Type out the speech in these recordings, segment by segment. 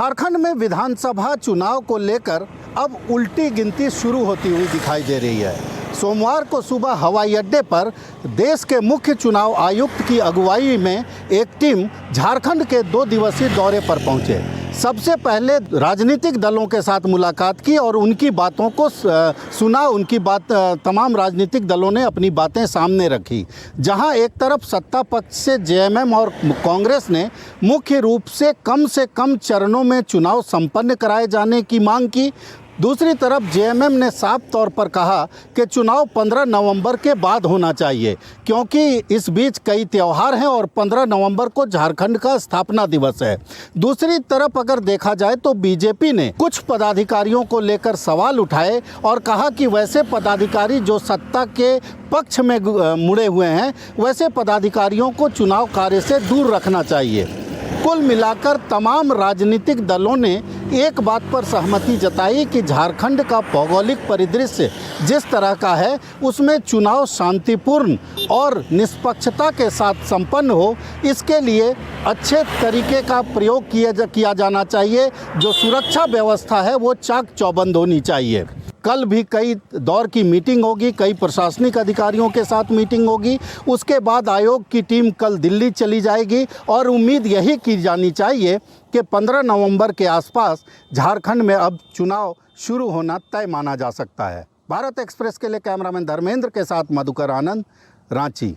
झारखंड में विधानसभा चुनाव को लेकर अब उल्टी गिनती शुरू होती हुई दिखाई दे रही है। सोमवार को सुबह हवाई अड्डे पर देश के मुख्य चुनाव आयुक्त की अगुवाई में एक टीम झारखंड के 2 दिवसीय दौरे पर पहुंचे। सबसे पहले राजनीतिक दलों के साथ मुलाकात की और उनकी बातों को सुना। उनकी बात तमाम राजनीतिक दलों ने अपनी बातें सामने रखी। जहां एक तरफ सत्ता पक्ष से जेएमएम और कांग्रेस ने मुख्य रूप से कम चरणों में चुनाव संपन्न कराए जाने की मांग की, दूसरी तरफ जेएमएम ने साफ तौर पर कहा कि चुनाव 15 नवंबर के बाद होना चाहिए, क्योंकि इस बीच कई त्यौहार हैं और 15 नवंबर को झारखंड का स्थापना दिवस है। दूसरी तरफ अगर देखा जाए तो बीजेपी ने कुछ पदाधिकारियों को लेकर सवाल उठाए और कहा कि वैसे पदाधिकारी जो सत्ता के पक्ष में मुड़े हुए हैं, वैसे पदाधिकारियों को चुनाव कार्य से दूर रखना चाहिए। कुल मिलाकर तमाम राजनीतिक दलों ने एक बात पर सहमति जताई कि झारखंड का भौगोलिक परिदृश्य जिस तरह का है, उसमें चुनाव शांतिपूर्ण और निष्पक्षता के साथ संपन्न हो, इसके लिए अच्छे तरीके का प्रयोग किया जाना चाहिए। जो सुरक्षा व्यवस्था है वो चाक चौबंद होनी चाहिए। कल भी कई दौर की मीटिंग होगी, कई प्रशासनिक अधिकारियों के साथ मीटिंग होगी। उसके बाद आयोग की टीम कल दिल्ली चली जाएगी और उम्मीद यही की जानी चाहिए कि 15 नवंबर के आसपास झारखंड में अब चुनाव शुरू होना तय माना जा सकता है। भारत एक्सप्रेस के लिए कैमरामैन धर्मेंद्र के साथ मधुकर आनंद, रांची।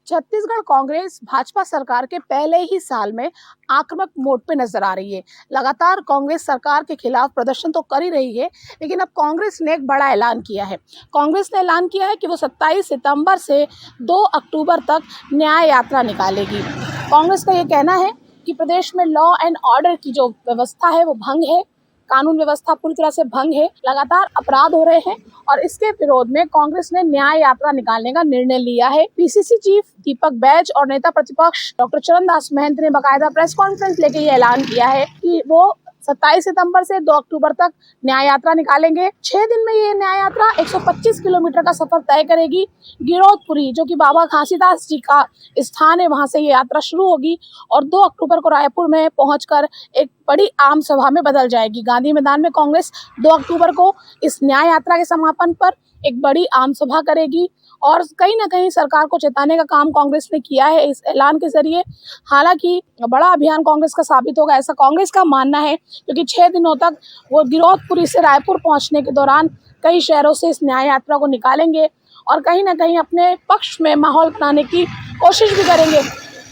छत्तीसगढ़ कांग्रेस भाजपा सरकार के पहले ही साल में आक्रामक मोड पे नजर आ रही है। लगातार कांग्रेस सरकार के खिलाफ प्रदर्शन तो कर ही रही है, लेकिन अब कांग्रेस ने एक बड़ा ऐलान किया है। कांग्रेस ने ऐलान किया है कि वो 27 सितंबर से 2 अक्टूबर तक न्याय यात्रा निकालेगी। कांग्रेस का ये कहना है कि प्रदेश में लॉ एंड ऑर्डर की जो व्यवस्था है वो भंग है, कानून व्यवस्था पूरी तरह से भंग है, लगातार अपराध हो रहे हैं और इसके विरोध में कांग्रेस ने न्याय यात्रा निकालने का निर्णय लिया है। पीसीसी चीफ दीपक बैज और नेता प्रतिपक्ष डॉक्टर चरणदास महंत ने बाकायदा प्रेस कॉन्फ्रेंस लेके ये ऐलान किया है कि वो 27 सितंबर से 2 अक्टूबर तक न्याय यात्रा निकालेंगे। 6 दिन में ये न्याय यात्रा 125 किलोमीटर का सफर तय करेगी। गिरौदपुरी, जो कि बाबा घासीदास जी का स्थान है, वहां से ये यात्रा शुरू होगी और 2 अक्टूबर को रायपुर में पहुंचकर एक बड़ी आम सभा में बदल जाएगी। गांधी मैदान में कांग्रेस 2 अक्टूबर को इस न्याय यात्रा के समापन पर एक बड़ी आम सभा करेगी और कहीं ना कहीं सरकार को चेताने का काम कांग्रेस ने किया है इस ऐलान के जरिए। हालांकि बड़ा अभियान कांग्रेस का साबित होगा, ऐसा कांग्रेस का मानना है, क्योंकि 6 दिनों तक वो गिरौदपुरी से रायपुर पहुंचने के दौरान कई शहरों से इस न्याय यात्रा को निकालेंगे और कहीं ना कहीं अपने पक्ष में माहौल बनाने की कोशिश भी करेंगे।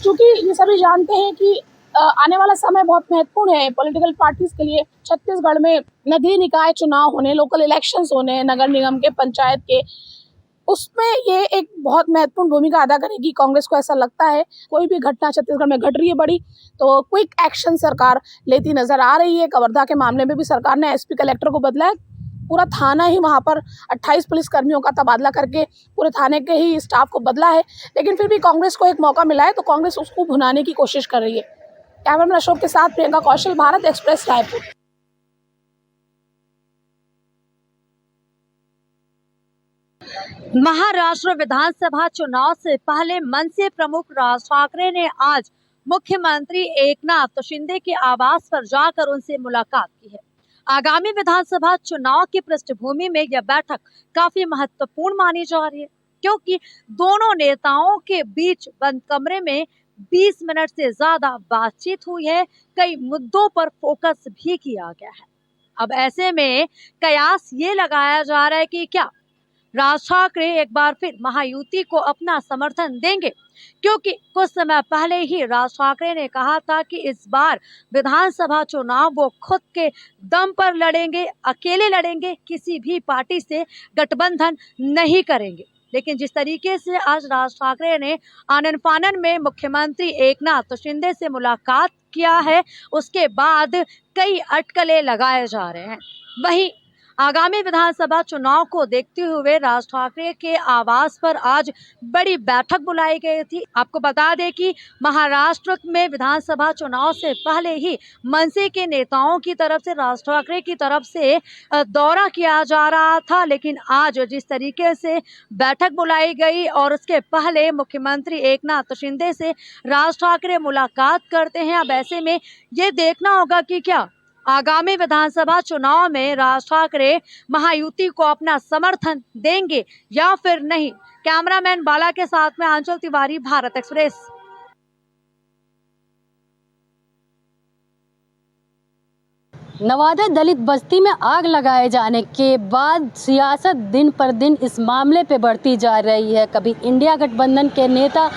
क्योंकि ये सभी जानते हैं कि आने वाला समय बहुत महत्वपूर्ण है पॉलिटिकल पार्टीज के लिए। छत्तीसगढ़ में नगरीय निकाय चुनाव होने, लोकल इलेक्शंस होने, नगर निगम के, पंचायत के, उसमें ये एक बहुत महत्वपूर्ण भूमिका अदा करेगी। कांग्रेस को ऐसा लगता है कोई भी घटना छत्तीसगढ़ में घट रही है बड़ी, तो क्विक एक्शन सरकार लेती नजर आ रही है। कवर्धा के मामले में भी सरकार ने एसपी कलेक्टर को बदला है, पूरा थाना ही वहां पर 28 पुलिस कर्मियों का तबादला करके पूरे थाने के ही स्टाफ को बदला है। लेकिन फिर भी कांग्रेस को एक मौका मिला है तो कांग्रेस उसको भुनाने की कोशिश कर रही है। कैमरामैन अशोक के साथ प्रियंका कौशल, भारत एक्सप्रेस, रायपुर। महाराष्ट्र विधानसभा चुनाव से पहले मनसे प्रमुख राज ठाकरे ने आज मुख्यमंत्री एकनाथ शिंदे के आवास पर जाकर उनसे मुलाकात की है। आगामी विधानसभा चुनाव की पृष्ठभूमि में यह बैठक काफी महत्वपूर्ण मानी जा रही है, क्योंकि दोनों नेताओं के बीच बंद कमरे में 20 मिनट से ज्यादा बातचीत हुई है। कई मुद्दों पर फोकस भी किया गया है। अब ऐसे में कयास ये लगाया जा रहा है कि क्या राज ठाकरे एक बार फिर महायुति को अपना समर्थन देंगे, क्योंकि कुछ समय पहले ही राज ठाकरे ने कहा था कि इस बार विधानसभा चुनाव वो खुद के दम पर लड़ेंगे, अकेले लड़ेंगे, किसी भी पार्टी से गठबंधन नहीं करेंगे। लेकिन जिस तरीके से आज राज ठाकरे ने आनन फानन में मुख्यमंत्री एकनाथ शिंदे से मुलाकात किया है, उसके बाद कई अटकलें लगाए जा रहे हैं। वहीं आगामी विधानसभा चुनाव को देखते हुए राज ठाकरे के आवास पर आज बड़ी बैठक बुलाई गई थी। आपको बता दें कि महाराष्ट्र में विधानसभा चुनाव से पहले ही मनसे के नेताओं की तरफ से राज ठाकरे की तरफ से दौरा किया जा रहा था, लेकिन आज जिस तरीके से बैठक बुलाई गई और उसके पहले मुख्यमंत्री एकनाथ शिंदे से राज ठाकरे मुलाकात करते हैं। अब ऐसे में ये देखना होगा कि क्या आगामी विधानसभा चुनाव में राज ठाकरे महायुति को अपना समर्थन देंगे या फिर नहीं। कैमरामैन बाला के साथ में आंचल तिवारी, भारत एक्सप्रेस। नवादा दलित बस्ती में आग लगाए जाने के बाद सियासत दिन पर दिन इस मामले पे बढ़ती जा रही है। कभी इंडिया गठबंधन के नेता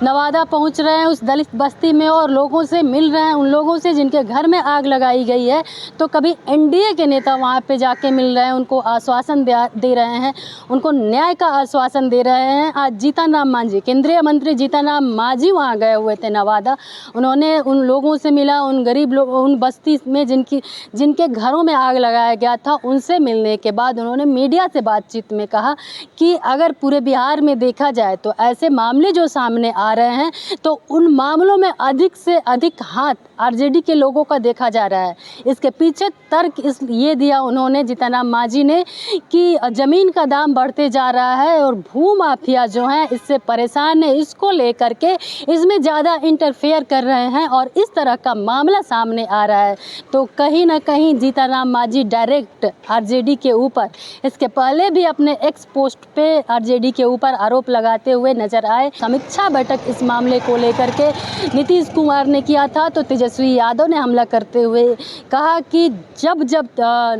नवादा पहुंच रहे हैं उस दलित बस्ती में और लोगों से मिल रहे हैं, उन लोगों से जिनके घर में आग लगाई गई है, तो कभी एनडीए के नेता वहां पे जाके मिल रहे हैं, उनको आश्वासन दे रहे हैं, उनको न्याय का आश्वासन दे रहे हैं। आज जीतन राम मांझी, केंद्रीय मंत्री जीतन राम मांझी वहाँ गए हुए थे नवादा। उन्होंने उन लोगों से मिला, उन गरीब लोग, उन बस्ती में जिनके घरों में आग लगाया गया था, उनसे मिलने के बाद उन्होंने मीडिया से बातचीत में कहा कि अगर पूरे बिहार में देखा जाए तो ऐसे मामले जो सामने आ रहे हैं तो उन मामलों में अधिक से अधिक हाथ आरजेडी के लोगों का देखा जा रहा है। इसके पीछे तर्क ये दिया उन्होंने, जीतन राम मांझी ने, कि ज़मीन का दाम बढ़ते जा रहा है और भू माफिया जो हैं इससे परेशान है, इसको लेकर के इसमें ज़्यादा इंटरफेयर कर रहे हैं और इस तरह का मामला सामने आ रहा है। तो कहीं ना कहीं जीतन राम मांझी डायरेक्ट आरजेडी के ऊपर, इसके पहले भी अपने एक्स पोस्ट पे आरजेडी के ऊपर आरोप लगाते हुए नजर आए। समीक्षा बैठक इस मामले को लेकर के नीतीश कुमार ने किया था, तो तेजस्वी यादव ने हमला करते हुए कहा कि जब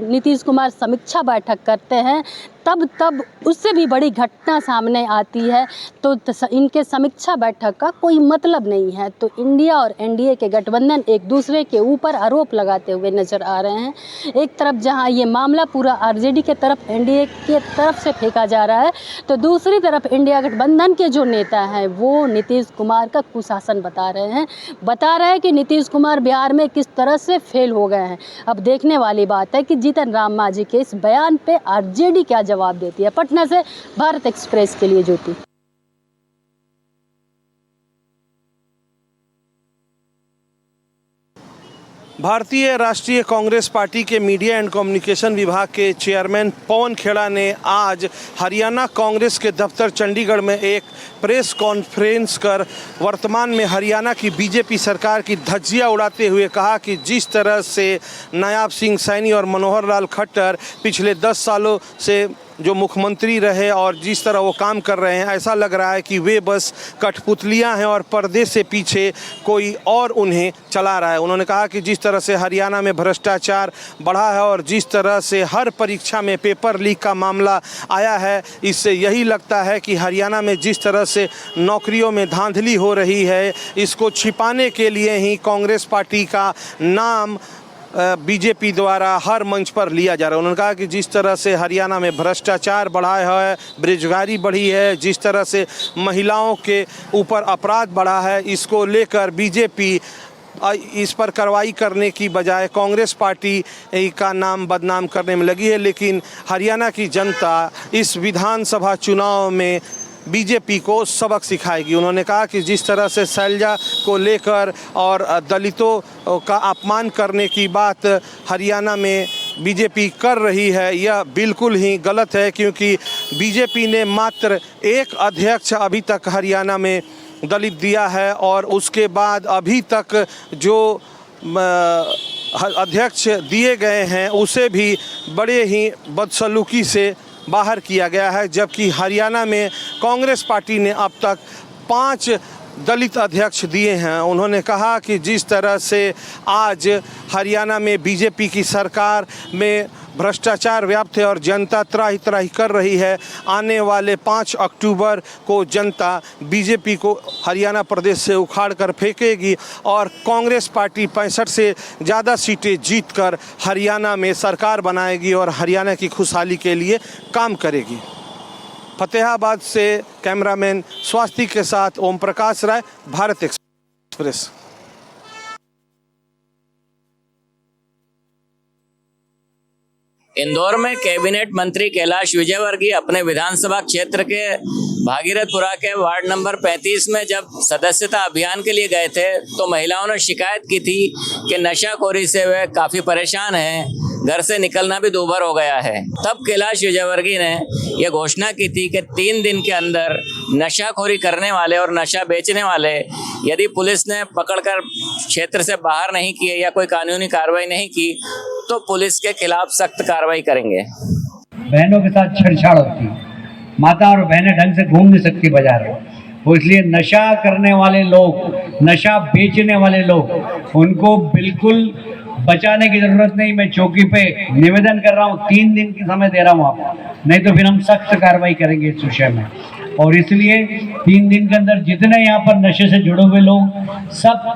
नीतीश कुमार समीक्षा बैठक करते हैं तब उससे भी बड़ी घटना सामने आती है, तो इनके समीक्षा बैठक का कोई मतलब नहीं है। तो इंडिया और एनडीए के गठबंधन एक दूसरे के ऊपर आरोप लगाते हुए नजर आ रहे हैं। एक तरफ जहां ये मामला पूरा आरजेडी के तरफ, एनडीए के तरफ से फेंका जा रहा है, तो दूसरी तरफ इंडिया गठबंधन के जो नेता हैं वो नीतीश कुमार का कुशासन बता रहे हैं कि नीतीश कुमार बिहार में किस तरह से फेल हो गए हैं। अब देखने वाली बात है कि जीतन राम मांझी के इस बयान पे आरजेडी क्या जवाब देती है। पटना से भारत एक्सप्रेस के लिए ज्योति। भारतीय राष्ट्रीय कांग्रेस पार्टी के मीडिया एंड कम्युनिकेशन विभाग के चेयरमैन पवन खेड़ा ने आज हरियाणा कांग्रेस के दफ्तर चंडीगढ़ में एक प्रेस कॉन्फ्रेंस कर वर्तमान में हरियाणा की बीजेपी सरकार की धज्जियां उड़ाते हुए कहा कि जिस तरह से नायब सिंह सैनी और मनोहर लाल खट्टर पिछले 10 सालों से जो मुख्यमंत्री रहे और जिस तरह वो काम कर रहे हैं, ऐसा लग रहा है कि वे बस कठपुतलियां हैं और पर्दे से पीछे कोई और उन्हें चला रहा है। उन्होंने कहा कि जिस तरह से हरियाणा में भ्रष्टाचार बढ़ा है और जिस तरह से हर परीक्षा में पेपर लीक का मामला आया है, इससे यही लगता है कि हरियाणा में जिस तरह से नौकरियों में धांधली हो रही है, इसको छिपाने के लिए ही कांग्रेस पार्टी का नाम बीजेपी द्वारा हर मंच पर लिया जा रहा है। उन्होंने कहा कि जिस तरह से हरियाणा में भ्रष्टाचार बढ़ा है, बेरोजगारी बढ़ी है, जिस तरह से महिलाओं के ऊपर अपराध बढ़ा है, इसको लेकर बीजेपी इस पर कार्रवाई करने की बजाय कांग्रेस पार्टी का नाम बदनाम करने में लगी है। लेकिन हरियाणा की जनता इस विधानसभा चुनाव में बीजेपी को सबक सिखाएगी। उन्होंने कहा कि जिस तरह से शैलजा को लेकर और दलितों का अपमान करने की बात हरियाणा में बीजेपी कर रही है, यह बिल्कुल ही गलत है, क्योंकि बीजेपी ने मात्र एक अध्यक्ष अभी तक हरियाणा में दलित दिया है और उसके बाद अभी तक जो अध्यक्ष दिए गए हैं उसे भी बड़े ही बदसलूकी से बाहर किया गया है। जबकि हरियाणा में कांग्रेस पार्टी ने अब तक 5 दलित अध्यक्ष दिए हैं। उन्होंने कहा कि जिस तरह से आज हरियाणा में बीजेपी की सरकार में भ्रष्टाचार व्याप्त है और जनता त्राही त्राही कर रही है, आने वाले 5 अक्टूबर को जनता बीजेपी को हरियाणा प्रदेश से उखाड़ कर फेंकेगी और कांग्रेस पार्टी 65 से ज़्यादा सीटें जीतकर हरियाणा में सरकार बनाएगी और हरियाणा की खुशहाली के लिए काम करेगी। फतेहाबाद से कैमरामैन स्वास्थ्य के साथ ओम प्रकाश राय, भारत एक्सप्रेस। इंदौर में कैबिनेट मंत्री कैलाश विजयवर्गीय अपने विधानसभा क्षेत्र के भागीरथपुरा के वार्ड नंबर 35 में जब सदस्यता अभियान के लिए गए थे तो महिलाओं ने शिकायत की थी कि नशाखोरी से वे काफ़ी परेशान हैं, घर से निकलना भी दूभर हो गया है। तब कैलाश विजयवर्गीय ने यह घोषणा की थी कि 3 दिन के अंदर नशाखोरी करने वाले और नशा बेचने वाले यदि पुलिस ने पकड़कर क्षेत्र से बाहर नहीं किए या कोई कानूनी कार्रवाई नहीं की तो पुलिस के खिलाफ सख्त कार्रवाई करेंगे। बहनों के साथ छेड़छाड़ होती है, माता और बहनें ढंग से घूम नहीं सकती बाजार में, वो इसलिए नशा करने वाले लोग, नशा बेचने वाले लोग, उनको बिल्कुल बचाने की जरूरत नहीं। मैं चौकी पे निवेदन कर रहा हूँ, 3 दिन की समय दे रहा हूँ आपको, नहीं तो फिर हम सख्त कार्रवाई करेंगे इस विषय में। और इसलिए 3 दिन के अंदर जितने यहाँ पर नशे से जुड़े हुए लोग सब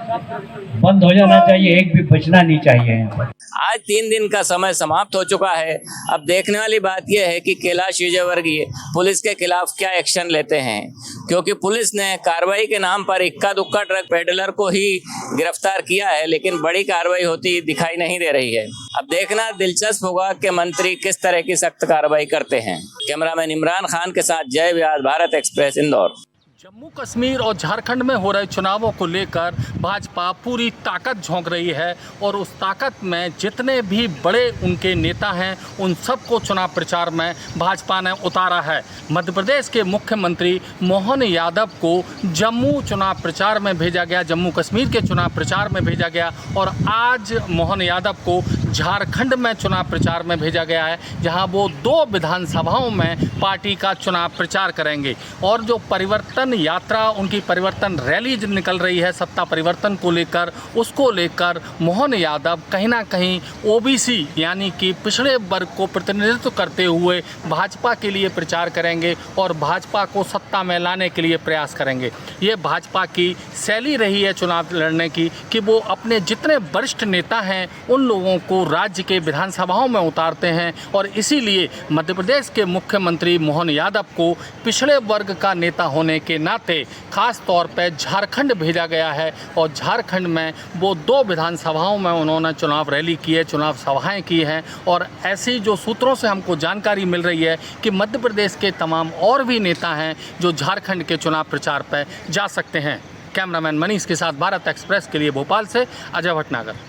बंद हो जाना चाहिए, एक भी बचना नहीं चाहिए यहाँ पर। आज 3 दिन का समय समाप्त हो चुका है। अब देखने वाली बात यह है कि कैलाश विजयवर्गीय पुलिस के खिलाफ क्या एक्शन लेते हैं, क्योंकि पुलिस ने कार्रवाई के नाम पर इक्का दुक्का ड्रग पेडलर को ही गिरफ्तार किया है, लेकिन बड़ी कार्रवाई होती दिखाई नहीं दे रही है। अब देखना दिलचस्प होगा कि मंत्री किस तरह की सख्त कार्रवाई करते हैं। कैमरामैन इमरान खान के साथ जय व्यास, भारत एक्सप्रेस, इंदौर। जम्मू कश्मीर और झारखंड में हो रहे चुनावों को लेकर भाजपा पूरी ताकत झोंक रही है और उस ताकत में जितने भी बड़े उनके नेता हैं उन सबको चुनाव प्रचार में भाजपा ने उतारा है। मध्य प्रदेश के मुख्यमंत्री मोहन यादव को जम्मू चुनाव प्रचार में भेजा गया, जम्मू कश्मीर के चुनाव प्रचार में भेजा गया और आज मोहन यादव को झारखंड में चुनाव प्रचार में भेजा गया है, जहां वो 2 विधानसभाओं में पार्टी का चुनाव प्रचार करेंगे। और जो परिवर्तन यात्रा, उनकी परिवर्तन रैली निकल रही है सत्ता परिवर्तन को लेकर, उसको लेकर मोहन यादव कहीं ना कहीं ओबीसी यानी कि पिछड़े वर्ग को प्रतिनिधित्व करते हुए भाजपा के लिए प्रचार करेंगे और भाजपा को सत्ता में लाने के लिए प्रयास करेंगे। ये भाजपा की शैली रही है चुनाव लड़ने की कि वो अपने जितने वरिष्ठ नेता हैं उन लोगों को राज्य के विधानसभाओं में उतारते हैं और इसीलिए मध्य प्रदेश के मुख्यमंत्री मोहन यादव को पिछड़े वर्ग का नेता होने के नाते खास तौर पर झारखंड भेजा गया है और झारखंड में वो 2 विधानसभाओं में उन्होंने चुनाव रैली की है, चुनाव सभाएं की हैं। और ऐसी जो सूत्रों से हमको जानकारी मिल रही है कि मध्य प्रदेश के तमाम और भी नेता हैं जो झारखंड के चुनाव प्रचार पर जा सकते हैं। कैमरामैन मनीष के साथ भारत एक्सप्रेस के लिए भोपाल से अजय भटनागर।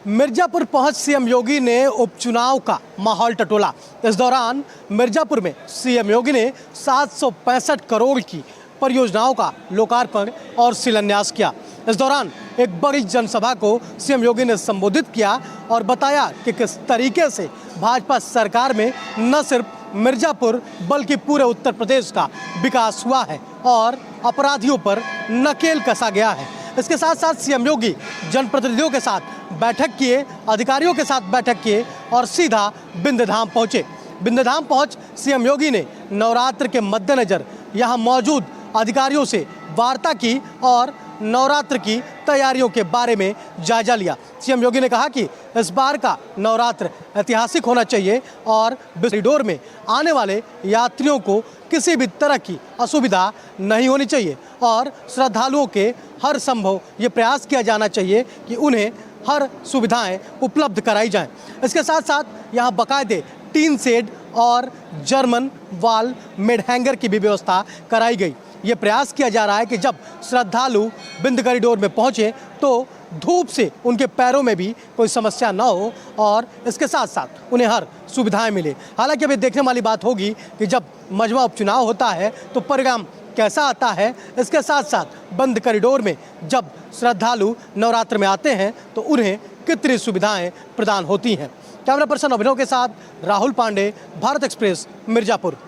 मिर्जापुर पहुंच सीएम योगी ने उपचुनाव का माहौल टटोला। इस दौरान मिर्जापुर में सीएम योगी ने 765 करोड़ की परियोजनाओं का लोकार्पण और शिलान्यास किया। इस दौरान एक बड़ी जनसभा को सीएम योगी ने संबोधित किया और बताया कि किस तरीके से भाजपा सरकार में न सिर्फ मिर्जापुर बल्कि पूरे उत्तर प्रदेश का विकास हुआ है और अपराधियों पर नकेल कसा गया है। इसके साथ साथ सीएम योगी जनप्रतिनिधियों के साथ बैठक किए, अधिकारियों के साथ बैठक किए और सीधा बिंदधाम पहुंचे। बिंदधाम पहुंच सीएम योगी ने नवरात्र के मद्देनज़र यहां मौजूद अधिकारियों से वार्ता की और नवरात्र की तैयारियों के बारे में जायजा लिया। सीएम योगी ने कहा कि इस बार का नवरात्र ऐतिहासिक होना चाहिए और कॉरिडोर में आने वाले यात्रियों को किसी भी तरह की असुविधा नहीं होनी चाहिए और श्रद्धालुओं के हर संभव ये प्रयास किया जाना चाहिए कि उन्हें हर सुविधाएं उपलब्ध कराई जाएं। इसके साथ साथ यहाँ बाकायदे टीन शेड और जर्मन वाल मेड हैंगर की भी व्यवस्था कराई गई। ये प्रयास किया जा रहा है कि जब श्रद्धालु बिंद कॉरिडोर में पहुँचे तो धूप से उनके पैरों में भी कोई समस्या न हो और इसके साथ साथ उन्हें हर सुविधाएं मिले। हालांकि अभी देखने वाली बात होगी कि जब मजमा उपचुनाव होता है तो परिणाम कैसा आता है। इसके साथ साथ बंद कॉरिडोर में जब श्रद्धालु नवरात्र में आते हैं तो उन्हें कितनी सुविधाएं प्रदान होती हैं। कैमरा पर्सन अभिनव के साथ राहुल पांडे, भारत एक्सप्रेस, मिर्जापुर। –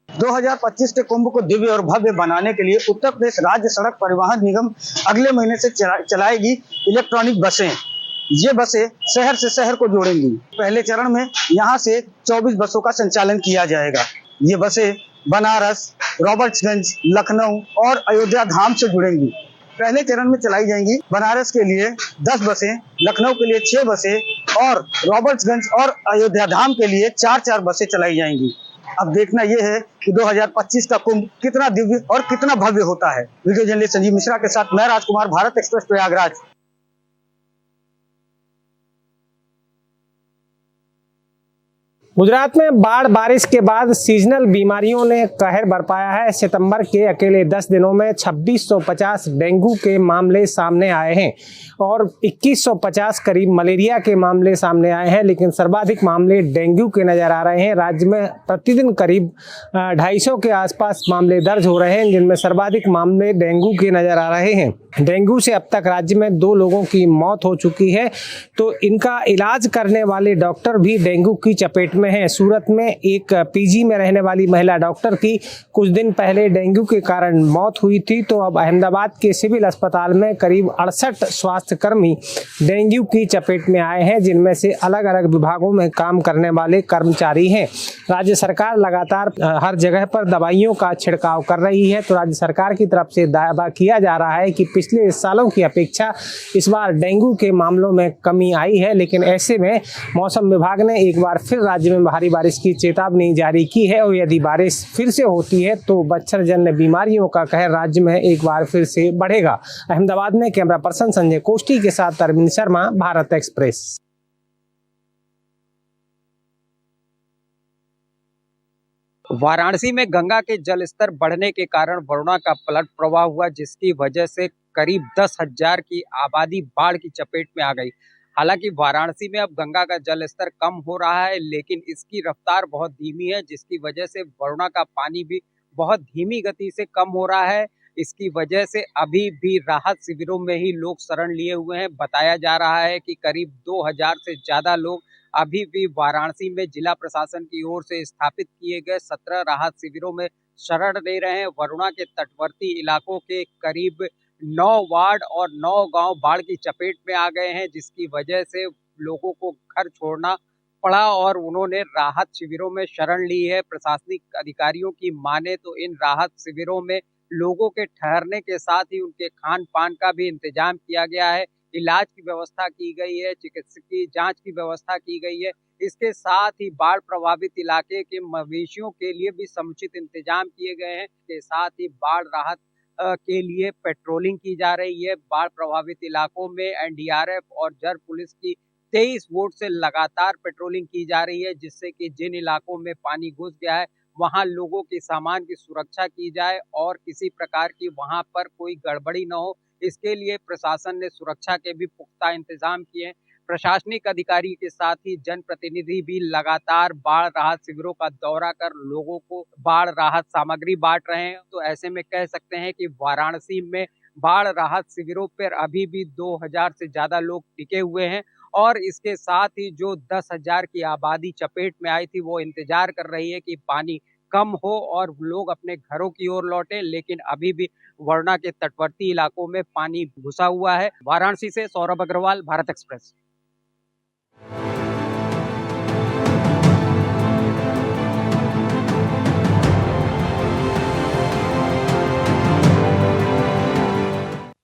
2025 के कुंभ को दिव्य और भव्य बनाने के लिए उत्तर प्रदेश राज्य सड़क परिवहन निगम अगले महीने से चलाएगी इलेक्ट्रॉनिक बसें। ये बसें शहर से शहर को जोड़ेंगी। पहले चरण में यहां से 24 बसों का संचालन किया जाएगा। ये बसें बनारस, रॉबर्ट्सगंज, लखनऊ और अयोध्या धाम से जुड़ेंगी। पहले चरण में चलाई जाएंगी बनारस के लिए 10 बसें, लखनऊ के लिए 6 बसें और रॉबर्ट्सगंज और अयोध्या धाम के लिए 4-4 बसें चलाई जाएंगी। अब देखना यह है कि 2025 का कुंभ कितना दिव्य और कितना भव्य होता है। वीडियो जर्नलिस्ट संजीव मिश्रा के साथ मैं राजकुमार, भारत एक्सप्रेस, प्रयागराज। गुजरात में बाढ़ बारिश के बाद सीजनल बीमारियों ने कहर बरपाया है। सितंबर के अकेले 10 दिनों में 2650 डेंगू के मामले सामने आए हैं और 2150 करीब मलेरिया के मामले सामने आए हैं, लेकिन सर्वाधिक मामले डेंगू के नज़र आ रहे हैं। राज्य में प्रतिदिन करीब 250 के आसपास मामले दर्ज हो रहे हैं, जिनमें सर्वाधिक मामले डेंगू के नज़र आ रहे हैं। डेंगू से अब तक राज्य में 2 लोगों की मौत हो चुकी है, तो इनका इलाज करने वाले डॉक्टर भी डेंगू की चपेट में हैं। सूरत में एक पीजी में रहने वाली महिला डॉक्टर की कुछ दिन पहले डेंगू के कारण मौत हुई थी, तो अब अहमदाबाद के सिविल अस्पताल में करीब 68 स्वास्थ्य कर्मी डेंगू की चपेट में आए हैं, जिनमें से अलग अलग विभागों में काम करने वाले कर्मचारी हैं। राज्य सरकार लगातार हर जगह पर दवाइयों का छिड़काव कर रही है, तो राज्य सरकार की तरफ से दावा किया जा रहा है कि पिछले सालों की अपेक्षा इस बार डेंगू के मामलों में कमी आई है। लेकिन ऐसे में मौसम विभाग ने एक बार फिर राज्य में भारी बारिश की चेतावनी जारी की है और यदि बारिश फिर से होती है तो मच्छर जन्य बीमारियों का कहर राज्य में एक बार फिर से बढ़ेगा। अहमदाबाद में कैमरा पर्सन संजय कोष्टी के साथ अरविंद शर्मा, भारत एक्सप्रेस। वाराणसी में गंगा के जल स्तर बढ़ने के कारण वरुणा का फ्लड प्रवाह हुआ, जिसकी वजह से करीब 10,000 की आबादी बाढ़ की चपेट में आ गई। हालांकि वाराणसी में अब गंगा का जल स्तर कम हो रहा है, लेकिन इसकी रफ्तार बहुत धीमी है, जिसकी वजह से वरुणा का पानी भी बहुत धीमी गति से कम हो रहा है। इसकी वजह से अभी भी राहत शिविरों में ही लोग शरण लिए हुए हैं। बताया जा रहा है कि करीब 2000 से ज्यादा लोग अभी भी वाराणसी में जिला प्रशासन की ओर से स्थापित किए गए 17 राहत शिविरों में शरण ले रहे हैं। वरुणा के तटवर्ती इलाकों के करीब 9 वार्ड और 9 गांव बाढ़ की चपेट में आ गए हैं, जिसकी वजह से लोगों को घर छोड़ना पड़ा और उन्होंने राहत शिविरों में शरण ली है। प्रशासनिक अधिकारियों की माने तो इन राहत शिविरों में लोगों के ठहरने के साथ ही उनके खान पान का भी इंतजाम किया गया है, इलाज की व्यवस्था की गई है, चिकित्सकीय जांच की व्यवस्था की गई है। इसके साथ ही बाढ़ प्रभावित इलाके के मवेशियों के लिए भी समुचित इंतजाम किए गए हैं। इसके साथ ही बाढ़ राहत के लिए पेट्रोलिंग की जा रही है। बाढ़ प्रभावित इलाकों में एनडीआरएफ और जल पुलिस की 23 बोट से लगातार पेट्रोलिंग की जा रही है, जिससे कि जिन इलाकों में पानी घुस गया है वहां लोगों के सामान की सुरक्षा की जाए और किसी प्रकार की वहां पर कोई गड़बड़ी न हो, इसके लिए प्रशासन ने सुरक्षा के भी पुख्ता इंतजाम किए हैं। प्रशासनिक अधिकारी के साथ ही जनप्रतिनिधि भी लगातार बाढ़ राहत शिविरों का दौरा कर लोगों को बाढ़ राहत सामग्री बांट रहे हैं। तो ऐसे में कह सकते हैं कि वाराणसी में बाढ़ राहत शिविरों पर अभी भी 2000 से ज्यादा लोग टिके हुए हैं और इसके साथ ही जो 10,000 की आबादी चपेट में आई थी वो इंतजार कर रही है कि पानी कम हो और लोग अपने घरों की ओर लौटे, लेकिन अभी भी वरुणा के तटवर्ती इलाकों में पानी घुसा हुआ है। वाराणसी से सौरभ अग्रवाल, भारत एक्सप्रेस।